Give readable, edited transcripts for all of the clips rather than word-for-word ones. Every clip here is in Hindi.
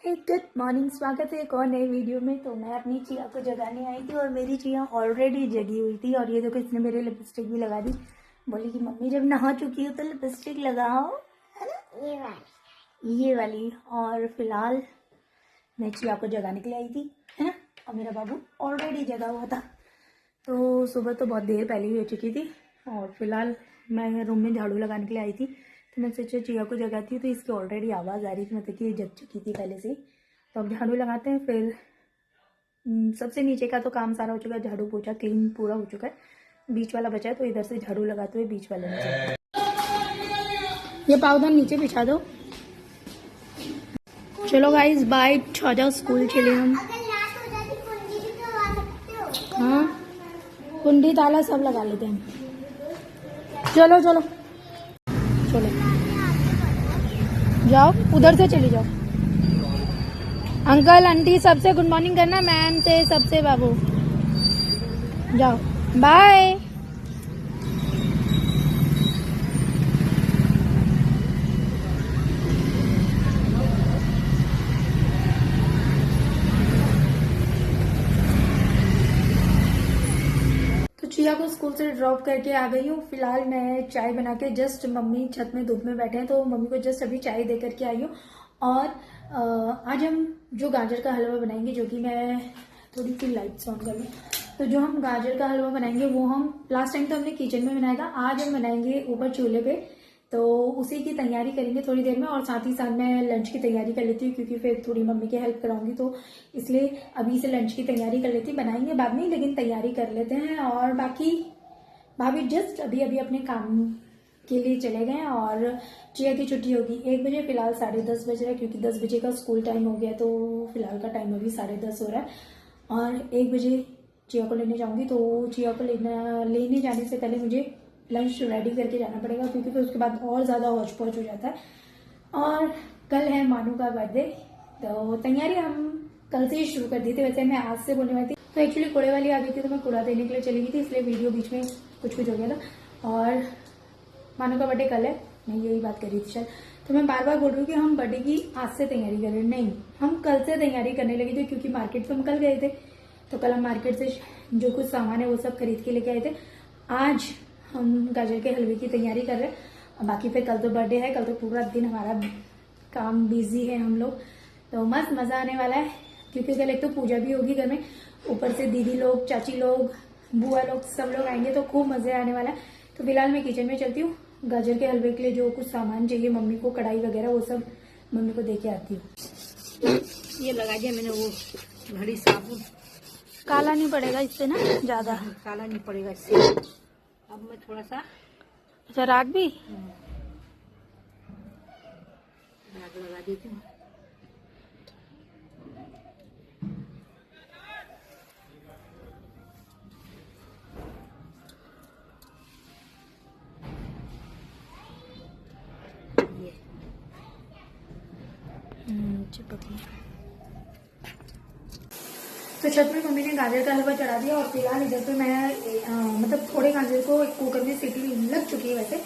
हे गुड मॉर्निंग, स्वागत है एक और नए वीडियो में। तो मैं अपनी चिया को जगाने आई थी और मेरी चिया ऑलरेडी जगी हुई थी। और ये देखो, इसने मेरे लिपस्टिक भी लगा दी। बोली कि मम्मी जब नहा चुकी हो तो लिपस्टिक लगाओ, है ना, ये वाली। और फिलहाल मैं चिया को जगाने के लिए आई थी, है ना। और मेरा बाबू ऑलरेडी जगा हुआ था। तो सुबह तो बहुत देर पहले ही हो चुकी थी। और फिलहाल मैं रूम में झाड़ू लगाने के लिए आई थी। तो मैं सोचा चिया को जगाती हूँ तो इसकी ऑलरेडी आवाज़ आ रही थी, मतलब कि ये जग चुकी थी पहले से ही। तो अब झाड़ू लगाते हैं। फिर सबसे नीचे का तो काम सारा हो चुका है, झाड़ू पोछा क्लीन पूरा हो चुका है। बीच वाला बचा है तो इधर से झाड़ू लगाते हुए बीच वाले में चलते हैं। ये पावदान नीचे बिछा दो। चलो गाइस बाय, आ जाओ स्कूल चले हम। हाँ, कुंडी ताला सब लगा लेते हैं। चलो चलो चलो, जाओ उधर से चली जाओ। अंकल आंटी सबसे गुड मॉर्निंग करना, मैम से सबसे बाबू। जाओ बाय। तो चिया को स्कूल से ड्रॉप करके आ गई हूँ। फिलहाल मैं चाय बना के जस्ट, मम्मी छत में धूप में बैठे हैं तो मम्मी को जस्ट अभी चाय दे करके आई हूँ। और आज हम जो गाजर का हलवा बनाएंगे, जो कि मैं थोड़ी सी लाइट्स ऑन कर लूँ। तो जो हम गाजर का हलवा बनाएंगे वो हम लास्ट टाइम तो हमने किचन में बनाया था, आज हम बनाएंगे ऊपर चूल्हे पे। तो उसी की तैयारी करेंगे थोड़ी देर में। और साथ ही साथ मैं लंच की तैयारी कर लेती हूँ, क्योंकि फिर थोड़ी मम्मी की हेल्प कराऊंगी, तो इसलिए अभी से लंच की तैयारी कर लेती हूँ। बनाएंगे बाद में, लेकिन तैयारी कर लेते हैं। और बाकी भाभी जस्ट अभी अभी अपने काम के लिए चले गए और चिया की छुट्टी होगी 1 बजे। फिलहाल 10:30 बज रहा है, क्योंकि 10 बजे का स्कूल टाइम हो गया। तो फिलहाल का टाइम अभी 10:30 हो रहा है। और 1 बजे चिया को लेने जाऊंगी। तो चिया को लेने जाने से पहले मुझे लंच रेडी करके जाना पड़ेगा, क्योंकि फिर उसके बाद और ज़्यादा हौच पौच हो जाता है। और कल है मानू का बर्थडे, तो तैयारी हम कल से ही शुरू कर दी थी। वैसे मैं आज से बोलने वाली थी, तो एक्चुअली कूड़े वाली आ गई थी तो मैं कूड़ा देने के लिए चली गई थी, इसलिए वीडियो बीच में कुछ हो गया था। और मानू का बर्थडे कल है, मैं यही बात कर रही थी शायद। तो मैं बार बार बोल रही हूँ कि हम बर्थडे की आज से तैयारी कर रहे हैं, नहीं, हम कल से तैयारी करने लगे थे, क्योंकि मार्केट तो हम कल गए थे। तो कल हम मार्केट से जो कुछ सामान है वो सब खरीद के लेके आए थे। आज हम गाजर के हलवे की तैयारी कर रहे हैं। बाकी फिर कल तो बर्थडे है, कल तो पूरा दिन हमारा काम बिजी है हम लोग। तो मस्त मजा आने वाला है, क्योंकि कल एक तो पूजा भी होगी घर में, ऊपर से दीदी लोग, चाची लोग, बुआ लोग, सब लोग आएंगे, तो खूब मजे आने वाला है। तो फिलहाल मैं किचन में चलती हूँ, गाजर के हलवे के लिए जो कुछ सामान चाहिए मम्मी को, कढ़ाई वगैरह वो सब मम्मी को दे के आती हूँ। ये लगा दिया मैंने वो घड़ी साबुन, काला नहीं पड़ेगा इससे ना, ज्यादा काला नहीं पड़ेगा इससे। अब मैं थोड़ा सा अच्छा राग भी राग लगा देती हूँ। तो छत में मम्मी ने गाजर का हलवा चढ़ा दिया। और फिलहाल इधर पे मैं मतलब थोड़े गाजर को एक कुकर में सीटी लग चुकी है, वैसे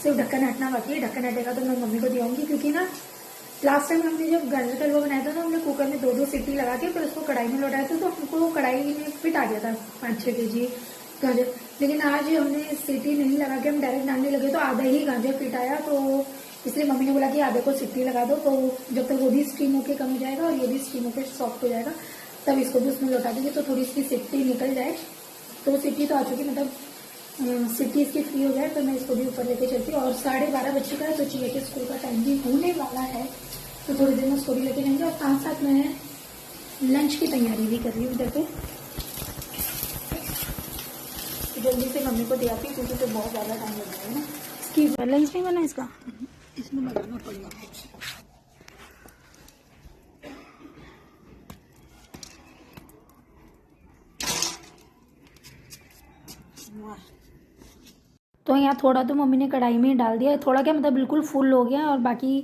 सिर्फ ढक्कन हटना बाकी है। ढक्कन हटेगा तो मैं मम्मी को दिलाऊंगी, क्योंकि ना लास्ट टाइम हमने जब गाजर का हलवा बनाया था तो हमने कुकर में 2-2 सीटी लगा के फिर उसको कढ़ाई में लौटाया था, तो हमको कढ़ाई में फिट आ गया था 5-6 kg गाजर। लेकिन आज हमने सीटी नहीं लगा के हम डायरेक्ट डालने लगे तो आधा ही गाजर फिट आया। तो इसलिए मम्मी ने बोला कि आधे को सीटी लगा दो, तो जब तक वो भी स्टीम होके कम हो जाएगा और ये भी स्टीम होके सॉफ्ट हो जाएगा, तब इसको भी उसमें लौटा देंगे, तो थोड़ी इसकी सीटी निकल जाए। तो सीटी तो आ चुकी, मतलब सीटी इसकी फ्री हो जाए तो मैं इसको भी ऊपर लेके चलती हूँ। और 12:30 बज चुका है, तो चिया के स्कूल का टाइम भी होने वाला है, तो थोड़ी देर में उसको भी लेके जाएंगे। और साथ साथ मैं लंच की तैयारी भी कर रही हूँ इधर पे, जल्दी से मम्मी को दे आती हूँ, क्योंकि तो बहुत ज़्यादा टाइम लग जाएगा ना। इसकी लंच नहीं बना इसका, इसमें लगाना पड़ेगा कुछ। तो यहाँ थोड़ा तो मम्मी ने कढ़ाई में ही डाल दिया, थोड़ा क्या मतलब बिल्कुल फुल हो गया। और बाकी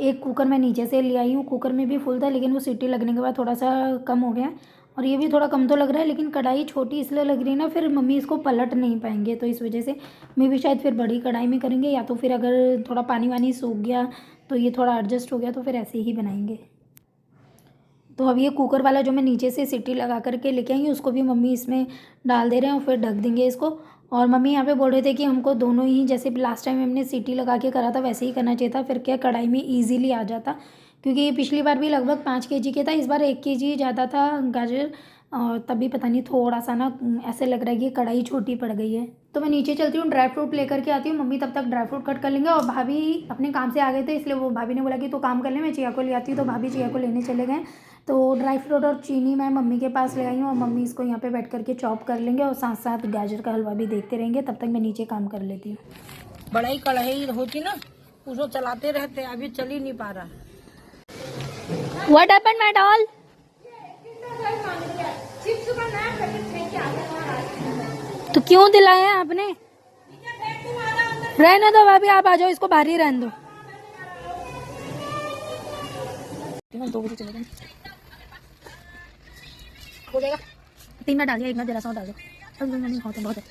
एक कुकर मैं नीचे से ले आई हूँ, कुकर में भी फुल था, लेकिन वो सीटी लगने के बाद थोड़ा सा कम हो गया। और ये भी थोड़ा कम तो लग रहा है, लेकिन कढ़ाई छोटी इसलिए लग रही है ना, फिर मम्मी इसको पलट नहीं पाएंगे, तो इस वजह से मैं भी शायद फिर बड़ी कढ़ाई में करेंगे, या तो फिर अगर थोड़ा पानी वानी सूख गया तो ये थोड़ा एडजस्ट हो गया तो फिर ऐसे ही बनाएंगे। तो अब ये कुकर वाला जो मैं नीचे से सीटी लगा करके लेके आई हूँ उसको भी मम्मी इसमें डाल दे रहे हैं और फिर ढक देंगे इसको। और मम्मी यहाँ पे बोल रहे थे कि हमको दोनों ही, जैसे लास्ट टाइम हमने सीटी लगा के करा था वैसे ही करना चाहिए था, फिर क्या कढ़ाई में ईजीली आ जाता, क्योंकि पिछली बार भी लगभग 5 kg के था, इस बार 1 kg ज़्यादा था गाजर, और तभी पता नहीं थोड़ा सा ना ऐसे लग रहा है कि कढ़ाई छोटी पड़ गई है। तो मैं नीचे चलती हूँ, ड्राई फ्रूट लेकर के आती हूँ, मम्मी तब तक ड्राई फ्रूट कट कर लेंगे। और भाभी अपने काम से आ गए थे, इसलिए वो भाभी ने बोला कि तो काम कर ले, मैं चिया को ले आती हूँ, तो भाभी चिया को लेने चले गए। तो ड्राई फ्रूट और चीनी मैं मम्मी के पास ले आई हूँ और मम्मी इसको यहाँ पे बैठ करके चॉप कर लेंगे और साथ साथ गाजर का हलवा भी देखते रहेंगे। तब तक मैं नीचे काम कर लेती हूँ। बड़ाई कढ़ाई होती ना, उसको चलाते रहते, अभी चल ही नहीं पा रहा। What happened, my doll? तो क्यों दिलाया है आपने? रहने दो भाभी, आप आ जाओ, इसको बाहर ही रहने दो। 2 बजे चले गए। हो जाएगा 3 मिनट डाल दिया, 1 मिनट जरा सा डाल दो, नहीं खाते बहुत है।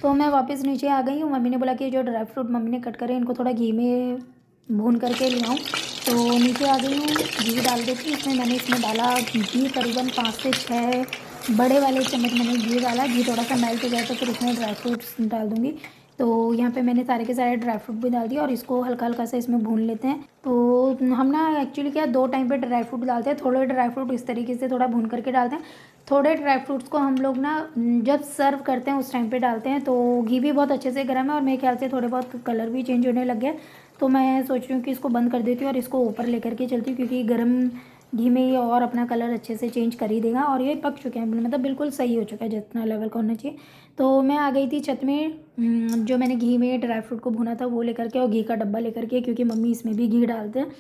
तो मैं वापस नीचे आ गई हूँ। मम्मी ने बोला कि जो ड्राई फ्रूट मम्मी ने कट करे इनको थोड़ा घी में भून करके ले आऊँ, तो नीचे आ गई हूँ। घी डाल देती हूँ इसमें, मैंने इसमें डाला घी करीबन 5 से 6 बड़े वाले चम्मच मैंने घी डाला। घी थोड़ा सा मेल्ट हो जाए तो फिर इसमें ड्राई फ्रूट्स डाल दूँगी। तो यहाँ पे मैंने सारे के सारे ड्राई फ्रूट भी डाल दिए और इसको हल्का हल्का सा इसमें भून लेते हैं। तो हम ना एक्चुअली क्या 2 टाइम पे ड्राई फ्रूट डालते हैं, थोड़े ड्राई फ्रूट इस तरीके से थोड़ा भून करके डालते हैं, थोड़े ड्राई फ्रूट्स को हम लोग ना जब सर्व करते हैं उस टाइम पे डालते हैं। तो घी भी बहुत अच्छे से गर्म है और मेरे ख्याल से थोड़े बहुत कलर भी चेंज होने लग गया, तो मैं सोच रही हूँ कि इसको बंद कर देती हूँ और इसको ऊपर लेकर के चलती हूँ, क्योंकि गर्म घी में ये और अपना कलर अच्छे से चेंज कर ही देगा। और ये पक चुके हैं, मतलब बिल्कुल सही हो चुका है जितना लेवल का होना चाहिए। तो मैं आ गई थी छत में, जो मैंने घी में ड्राई फ्रूट को भुना था वो लेकर के और घी का डब्बा लेकर के, क्योंकि मम्मी इसमें भी घी डालते हैं।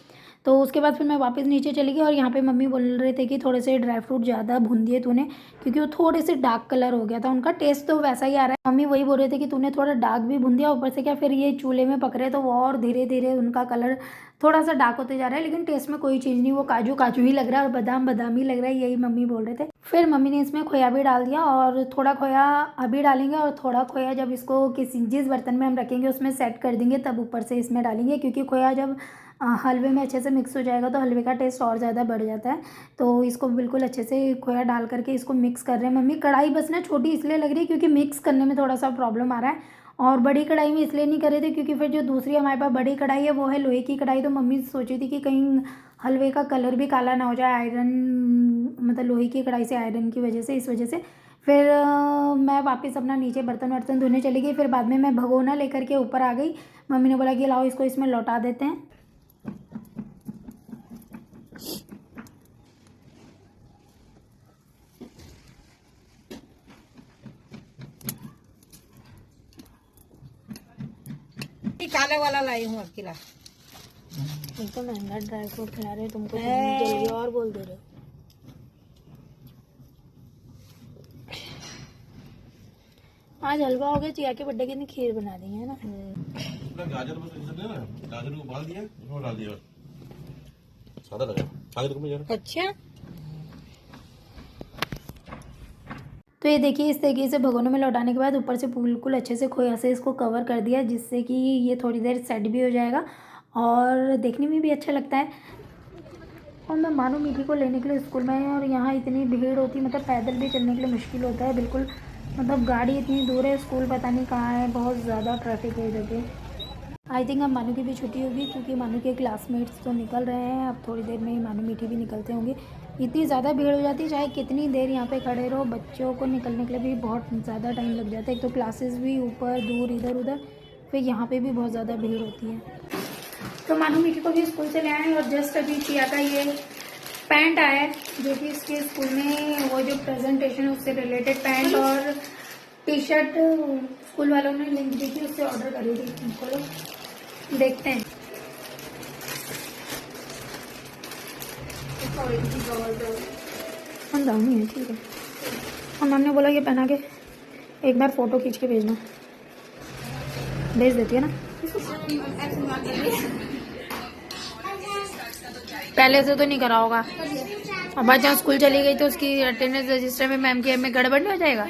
तो उसके बाद फिर मैं वापस नीचे चली गई और यहाँ पे मम्मी बोल रहे थे कि थोड़े से ड्राई फ्रूट ज़्यादा भून दिए तूने, क्योंकि वो थोड़े से डार्क कलर हो गया था। उनका टेस्ट तो वैसा ही आ रहा है, मम्मी वही बोल रहे थे कि तूने थोड़ा डार्क भी भून दिया, ऊपर से क्या फिर ये चूल्हे में पक रहे तो वो और धीरे धीरे उनका कलर थोड़ा सा डार्क होते जा रहा है, लेकिन टेस्ट में कोई चीज़ नहीं, वो काजू काजू ही लग रहा है और बादाम बादाम ही लग रहा है, यही मम्मी बोल रहे थे। फिर मम्मी ने इसमें खोया भी डाल दिया और थोड़ा खोया अभी डालेंगे और थोड़ा खोया जब इसको किसी जिस बर्तन में हम रखेंगे उसमें सेट कर देंगे तब ऊपर से इसमें डालेंगे, क्योंकि खोया जब हलवे में अच्छे से मिक्स हो जाएगा तो हलवे का टेस्ट और ज़्यादा बढ़ जाता है। तो इसको बिल्कुल अच्छे से खोया डाल करके इसको मिक्स कर रहे हैं मम्मी। कढ़ाई बस ना छोटी इसलिए लग रही है क्योंकि मिक्स करने में थोड़ा सा प्रॉब्लम आ रहा है, और बड़ी कढ़ाई में इसलिए नहीं कर रहे थे क्योंकि फिर जो दूसरी हमारे पास बड़ी कढ़ाई है वो है लोहे की कढ़ाई। तो मम्मी सोची थी कि कहीं हलवे का कलर भी काला ना हो जाए, आयरन मतलब लोहे की कढ़ाई से आयरन की वजह से, इस वजह से फिर मैं वापस अपना नीचे बर्तन धोने चली गई। फिर बाद में मैं भगोना लेकर के ऊपर आ गई। मम्मी ने बोला कि लाओ इसको इसमें लौटा देते हैं। काले वाला लाई हूँ अब खिला। तो महंगा ड्राई फ्रूट खिला रहे हो तुमको, जल्दी और बोल दे रहे हो। आज हलवा हो गया, चिया के बर्थडे के लिए खीर बना दी है ना। गाजर गाजर को उबाल दिया, उसमें डाल दिया, सादा लगा आगे तो जरा। अच्छा, तो ये देखिए इस तरीके से भगोने में लौटाने के बाद ऊपर से बिल्कुल अच्छे से खोया से इसको कवर कर दिया, जिससे कि ये थोड़ी देर सेट भी हो जाएगा और देखने में भी अच्छा लगता है। और मैं मानो मीठी को लेने के लिए स्कूल में आई और यहाँ इतनी भीड़ होती, मतलब पैदल भी चलने के लिए मुश्किल होता है बिल्कुल, मतलब गाड़ी इतनी दूर है, स्कूल पता नहीं कहाँ है, बहुत ज़्यादा ट्रैफिक है इधर पे। आई थिंक अब मानू की भी छुट्टी होगी क्योंकि मानू के क्लासमेट्स तो निकल रहे हैं, अब थोड़ी देर में ही मानू मीठी भी निकलते होंगे। इतनी ज़्यादा भीड़ हो जाती है, चाहे कितनी देर यहाँ पे खड़े रहो, बच्चों को निकलने के लिए भी बहुत ज़्यादा टाइम लग जाता है। एक तो क्लासेस भी ऊपर दूर इधर उधर, फिर यहाँ पे भी बहुत ज़्यादा भीड़ होती है। तो मानू मीठी को भी स्कूल से ले आए और जस्ट अभी चिया का ये पैंट आया है, जो कि इसके स्कूल में वो जो प्रेजेंटेशन है उससे रिलेटेड पैंट और टी शर्ट स्कूल वालों ने लिंक दी थी, उससे ऑर्डर करी थी। चलो देखते हैं। हम दामी है, ठीक है। और मैम ने बोला ये पहना के एक बार फोटो खींच के भेजना, भेज देती है ना। पहले से तो नहीं करा होगा, और बच्चा स्कूल चली गई तो उसकी अटेंडेंस रजिस्टर में मैम के में गड़बड़ नहीं हो जाएगा।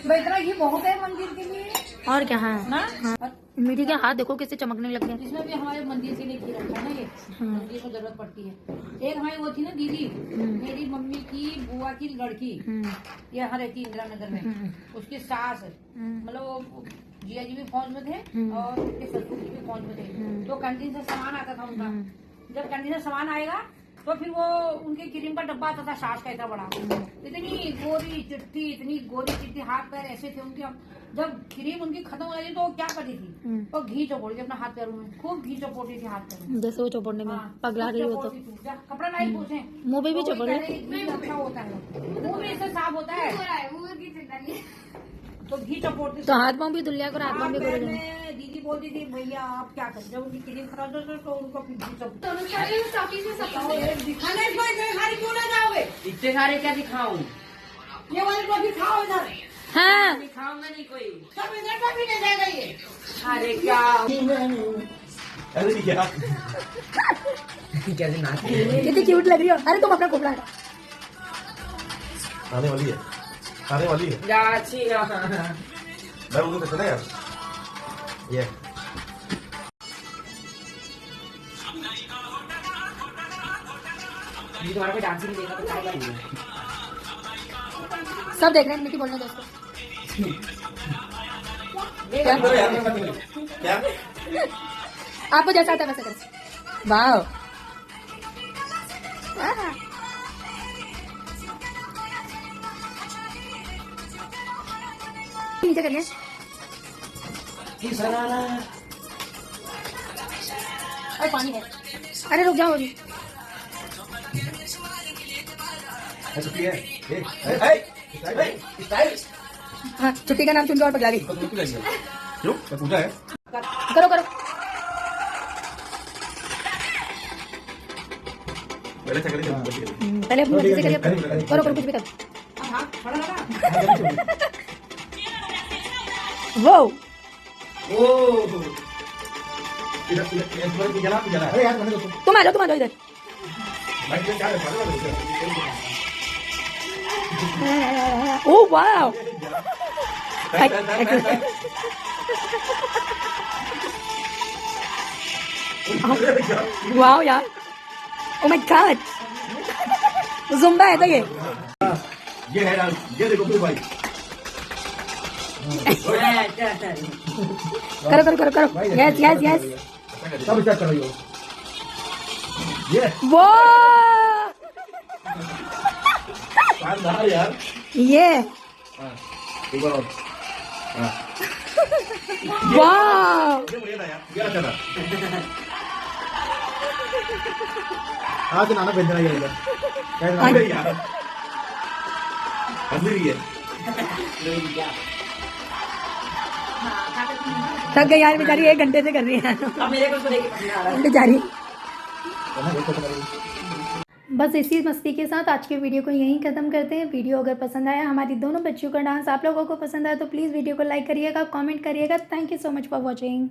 इतना ये बहुत है मंदिर के लिए। और क्या, हाँ, हाँ? हाँ। मीठी के हाथ देखो कैसे चमकने लग गए। इसमें भी हमारे मंदिर के लिए घी रखा है ना, ये मंदिर में जरूरत पड़ती है। एक हमारी वो थी ना दीदी, मेरी मम्मी की बुआ की लड़की, ये यहाँ रहती इंदिरा नगर में, उसकी सास मतलब वो जिया जी भी फौज में थे और उनके ससुर जी भी फौज में थे। तो कैंटीन से सामान आता था उनका, जब कैंटीन से सामान आएगा तो फिर वो उनके क्रीम का डब्बा आता था, सास का इतना बड़ा, इतनी गोरी चिट्ठी, इतनी गोरी चिट्ठी, हाथ पैर ऐसे थे उनके। जब क्रीम उनकी खत्म हो जाती तो वो क्या करती थी, वो घी चपोड़ी थी अपना हाथ पैरों में, खूब घी चपोड़ी थी हाथ पैरों में, जैसे वो चौपड़ने में पगला रही हो तो कपड़ा नहीं पूछे मुंह पे भी चौपड़ घी अच्छा होता है, मुंह भी इससे साफ होता है, तो घी चपोड़ती। तो हाथ पाँव भी धुल लिया करो, हाथ पाँव भी करो। दीदी बोलती थी भैया आप क्या करें, जब उनकी क्रीम खराब होती तो उनको फिर घी चपोड़। क्यों ना जाओगे, इतने सारे क्या दिखाऊं? ये वाली टॉफी खाओ इधर, हाँ दिखाऊंगा नहीं कोई। सब इधर टॉफी ले जाएगा ये। अरे क्या ऐसे नहीं किया। कैसे नाच रही है? कितनी क्यूट लग रही हो। अरे तुम अपना खोपड़ा हटाओ। आने वाली है, आने वाली है। जाची मैं उनको कैसे ना यार ये ये तुम्हारा कोई डांसिंग देखा तो क्या करेंगे? सब देख रहे हैं, निकी बोलने दो उसको। क्या आपको जैसा आता है वैसा करो। वाह नीचे करिए। अरे पानी है, अरे रुक जाओ अभी। छुट्टी है? स्टाइल हाँ छुट्टी का नाम सुन के और पगला गई। क्यों पूछा है? करो करो। पहले चकले पहले अपनी मर्जी से करिए। करो करो कुछ भी करो। वो अरे यार मैंने तुम आ जाओ इधर। ओह वाह वाह यार, ओह माय गॉड, ज़ुम्बा है तो ये है यार, ये देखो फिर भाई करो करो करो करो। यस यस यस सब चेक करो ये वो शानदार यार। ये एक बार और वाह ये मुझे ना यार, ये अच्छा था। आज नाना भेजना ये इधर यार हंसी रही है। थक गई यार बेचारी, 1 घंटे से कर रही है। अब मेरे को तो देखिए पसंद आ रहा है। बेचारी। बस इसी मस्ती के साथ आज के वीडियो को यहीं ख़त्म करते हैं। वीडियो अगर पसंद आया, हमारी दोनों बच्चियों का डांस आप लोगों को पसंद आया तो प्लीज़ वीडियो को लाइक करिएगा, कमेंट करिएगा। Thank you so much for watching.